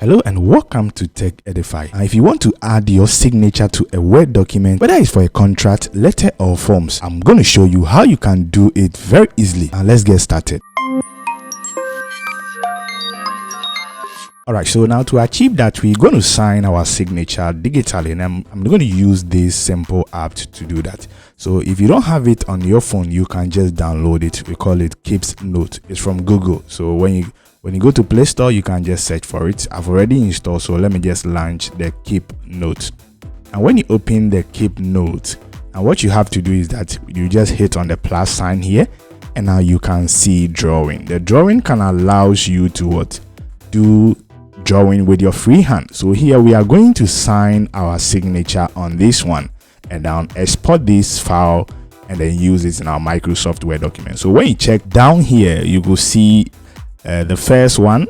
Hello and welcome to Tech Edify. Now, if you want to add your signature to a Word document, whether it's for a contract, letter or forms, I'm going to show you how you can do it very easily. Now let's get started. Alright, so now to achieve that, we're going to sign our signature digitally, and I'm going to use this simple app to do that. So if you don't have it on your phone, you can just download it. We call it Keeps Note. It's from Google. So when you go to Play Store, you can just search for it. I've already installed, so let me just launch the Keep Note. And when you open the Keep Note, and what you have to do is that you just hit on the plus sign here, and now you can see drawing. The drawing can allows you to do drawing with your free hand. So here we are going to sign our signature on this one, and then export this file and then use it in our Microsoft Word document. So when you check down here, you will see the first one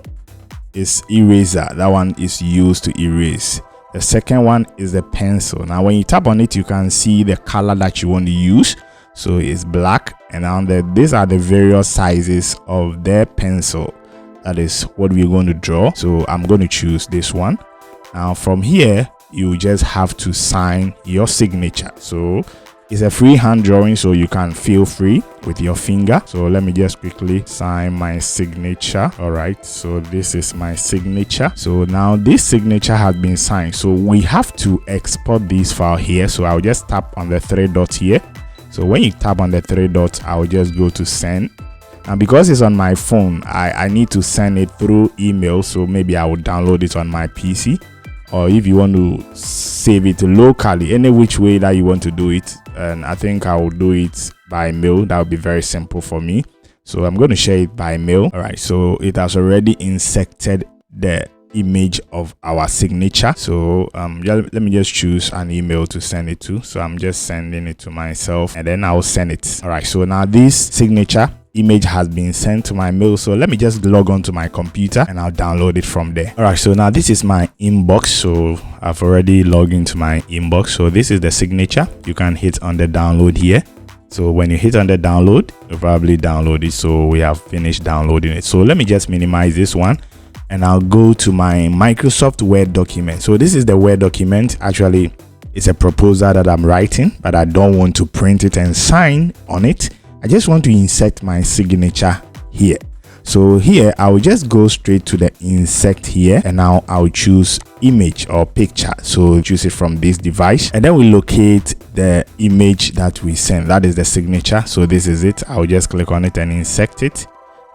is eraser. That one is used to erase. The second one is the pencil. Now when you tap on it, you can see the color that you want to use. So it's black, and now these are the various sizes of the pencil. That is what we're going to draw. So I'm going to choose this one. Now from here, you just have to sign your signature. So it's a freehand drawing, so you can feel free with your finger. So let me just quickly sign my signature. All right, so this is my signature. So now this signature has been signed, so we have to export this file here. So I'll just tap on the three dots here. So when you tap on the three dots, I'll just go to send. And because it's on my phone, I need to send it through email, so maybe I will download it on my PC. Or if you want to save it locally, any which way that you want to do it, and I think I will do it by mail. That would be very simple for me. So I'm going to share it by mail. All right, so it has already inserted the image of our signature. So let me just choose an email to send it to. So I'm just sending it to myself, and then I'll send it. All right, so now this signature image has been sent to my mail, so let me just log on to my computer and I'll download it from there. All right, so now this is my inbox. So I've already logged into my inbox. So this is the signature. You can hit on the download here. So when you hit on the download, you'll probably download it. So we have finished downloading it. So let me just minimize this one, and I'll go to my Microsoft Word document. So this is the Word document. Actually, it's a proposal that I'm writing, but I don't want to print it and sign on it. I just want to insert my signature here. So here I will just go straight to the insert here, and now I'll choose image or picture. So choose it from this device, and then we locate the image that we send. That is the signature. So this is it. I'll just click on it and insert it.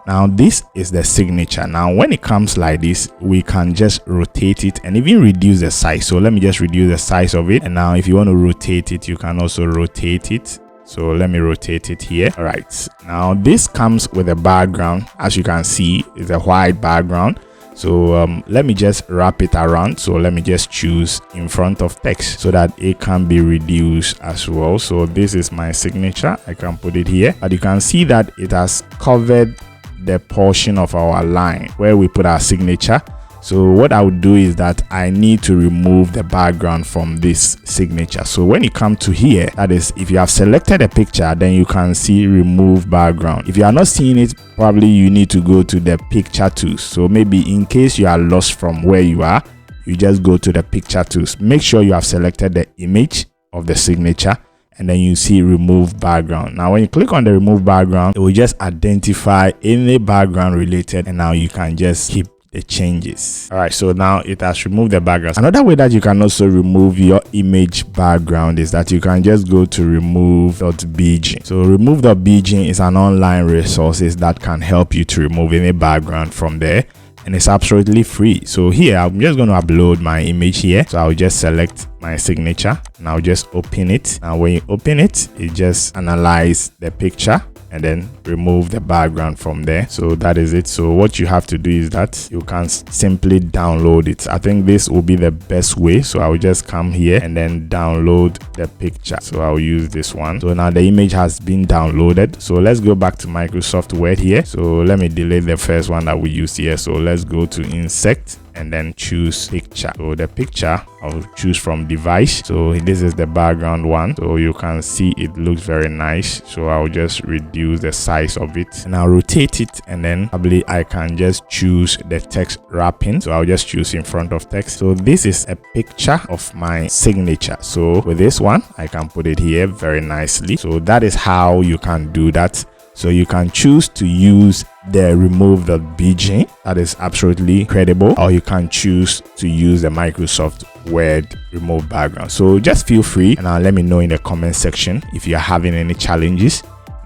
Now this is the signature. Now when it comes like this, we can just rotate it and even reduce the size. So let me just reduce the size of it. And now if you want to rotate it, you can also rotate it. So let me rotate it here. All right, now this comes with a background. As you can see, it's a white background. So let me just wrap it around. So let me just choose in front of text so that it can be reduced as well. So this is my signature. I can put it here, but you can see that it has covered the portion of our line where we put our signature. So what I would do is that I need to remove the background from this signature. So when you come to here, that is, if you have selected a picture, then you can see remove background. If you are not seeing it, probably you need to go to the picture tools. So maybe in case you are lost from where you are, you just go to the picture tools. Make sure you have selected the image of the signature, and then you see remove background. Now when you click on the remove background, it will just identify any background related, and now you can just keep the changes. All right, so now it has removed the background. Another way that you can also remove your image background is that you can just go to remove.bg. So remove.bg is an online resource that can help you to remove any background from there, and it's absolutely free. So here I'm just going to upload my image here. So I'll just select my signature and I'll just open it. Now when you open it, it just analyze the picture and then remove the background from there. So that is it. So what you have to do is that you can simply download it. I think this will be the best way. So I'll just come here and then download the picture. So I'll use this one. So now the image has been downloaded. So let's go back to Microsoft Word here. So let me delete the first one that we used here. So let's go to insert. and then choose picture. So the picture I'll choose from device. So this is the background one, so you can see it looks very nice. So I'll just reduce the size of it and I'll rotate it, and then probably I can just choose the text wrapping. So I'll just choose in front of text. So this is a picture of my signature. So with this one I can put it here very nicely. So that is how you can do that. So you can choose to use the remove.bg, that is absolutely credible, or you can choose to use the Microsoft Word remove background. So just feel free and let me know in the comment section if you're having any challenges.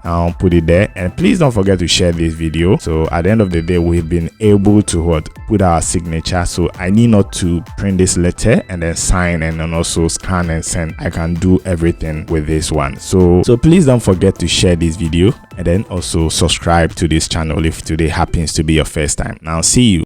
I'll put it there, and please don't forget to share this video. So at the end of the day, we've been able to put our signature. So I need not to print this letter and then sign and then also scan and send. I can do everything with this one. So please don't forget to share this video and then also subscribe to this channel if today happens to be your first time. Now see you.